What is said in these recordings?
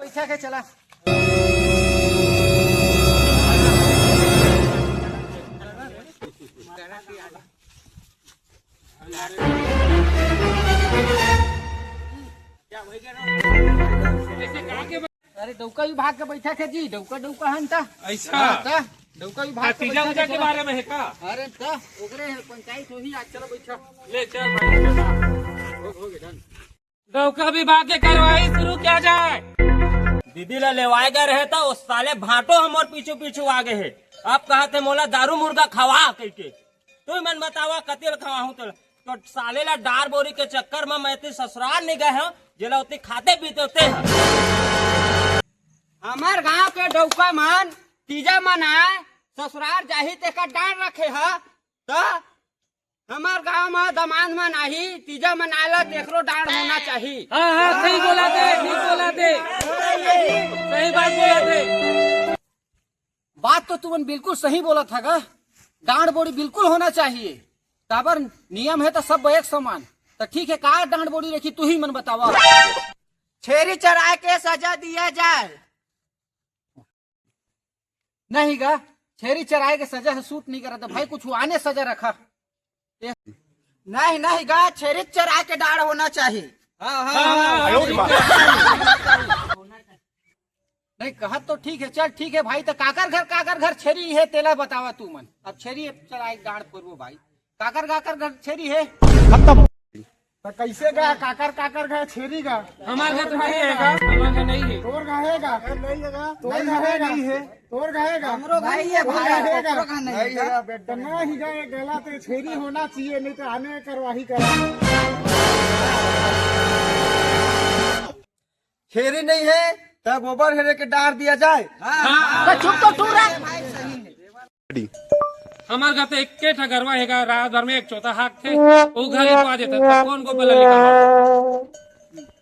पैसा के चला अरे डौका विभाग के बैठा के जी डौका डौका हंता ऐसा डौका विभाग तीजा उजा के बारे में है का? अरे ओकरे पंचायत होही आज चलो बैठा ले चल भाई हो गए डन डौका विभाग के कार्रवाई शुरू किया जाए। दीदी ला लेवाए गए रहे तो उस साले भाटो हमारे पीछू पीछू आ गए है। अब कहा थे मोला दारू मुर्गा खवा करके तू मन बतावा कतिल खवा हूँ तो साले ला डार बोरी के चक्कर में मैं ससुराल नहीं गए हैं जिला उतनी खाते पीते होते हैं। हमार गांव के डौका मन तीजा मन आए ससुराल जाही ते का डांड रखे है तो हमार गांव में दमान मन आही तीजा मन आला देखरो डांड होना चाहिए। हाँ सही बोला थे सही बात बोला थे। बात तो तुमन बिल्कुल सही बोला था गा डांड बोड़ी बिल्कुल होना चाहिए काबर नियम है तो सब एक समान तो ठीक है का डांड बोड़ी रखी तू ही मन बतावा। छेरी चराए के सजा दिया जाए नहीं गा छेरी चराए के सजा से सूट नहीं करा था भाई कुछ आने सजा रखा नहीं नहीं गा छेरी चराए के डांड होना चाहिए। नहीं कहा तो ठीक है चल ठीक है भाई तो काकर घर छेरी है तेला बतावा तू मन अब छेरी चराए डांड पूर्व भाई काकर घर छेरी है खत्म तो कैसे गा काकर गा छेरी गा हमारे घर तो नहीं है हमारे घर नहीं है तोर गाहेगा तोर गाहेगा तोर गाहेगा हमरो भाई है भाई नहीं है बेटा नहीं गा गला तो छेरी होना चाहिए नहीं तो आने करवाही करा छेरी नहीं है तो गोबर हेरे के डार दिया जाए। चुप तो रह हमारे घर तो एक गरवा है रात भर में एक चौथा हाक थे वो घर ही पा देता तो कौन को बला निकल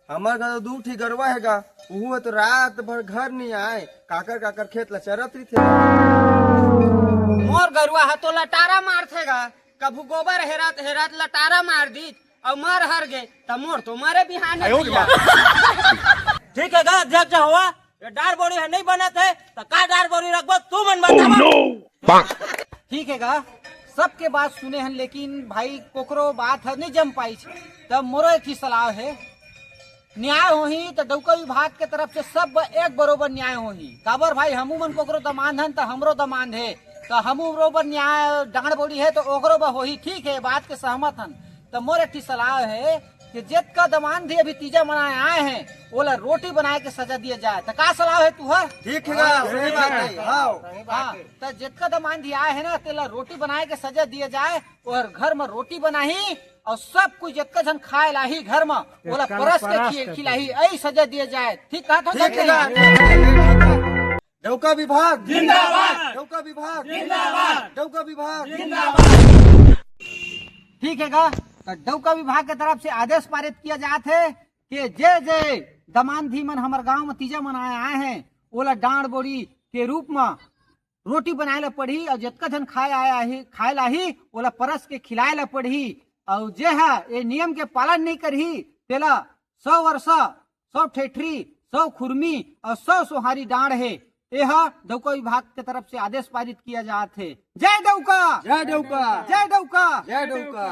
हमारे घर तो दू ठी गरवा हैगा वो तो रात भर घर नहीं आए काकर खेत ला चरत रही थे। मोर गरुआ है तो लटारा मार थेगा कभू गोबर हेरात लटारा मार दी और मर हर गए तो मोर तो मारे बिहाने ठीक है गा अध्यक्ष हुआ ये डार बोरी है नहीं बना थे तो का डार बोरी रखबो तू मन बतावा। ठीक है गा सबके बात सुने हैं लेकिन भाई कोकरो बात है नहीं जम पाई तब मोरो एक ही सलाह है न्याय होही तो डौका विभाग के तरफ से सब एक बरोबर न्याय होही काबर भाई हमू मन कोकरो दमांध है तो हमरो दमांध है तो हमू बरोबर न्याय डांड बोड़ी है तो ओकरो बा होही ठीक है बात के सहमत हन तो मोर एक ही सलाह है कि जित का दमान भी अभी तीजा मनाए आए हैं ओला रोटी बनाए के सजा दिया जाए तो का सलाह है तू है ठीक है सही बात है। हाँ तो जित का दमान दिया है ना तेला रोटी बनाए के सजा दिया जाए और घर में रोटी बनाही और सब कुछ जितना जन खाए लाही घर में ओला परस के खिलाही ऐसी सजा दिया जाए ठीक है। डौका विभाग जिंदाबाद डौका विभाग जिंदाबाद डौका विभाग जिंदाबाद। ठीक है गा तो डौका विभाग के तरफ से आदेश पारित किया जाते है कि जे दमानधी मन हमारे गांव में तीजा मनाए आए हैं ओला डांड बोरी के रूप में रोटी बनाए ला पड़ी और जितना जन खाए लाही ओला परस के खिलाए ला पड़ी और जे है ये नियम के पालन नहीं करही तेला 100 वर्ष 100 ठेठरी 100 खुरमी और 100 सोहारी डांड है यह डौका विभाग के तरफ से आदेश पारित किया जाते है। जय डौका जय डौका जय डौका जय डौका।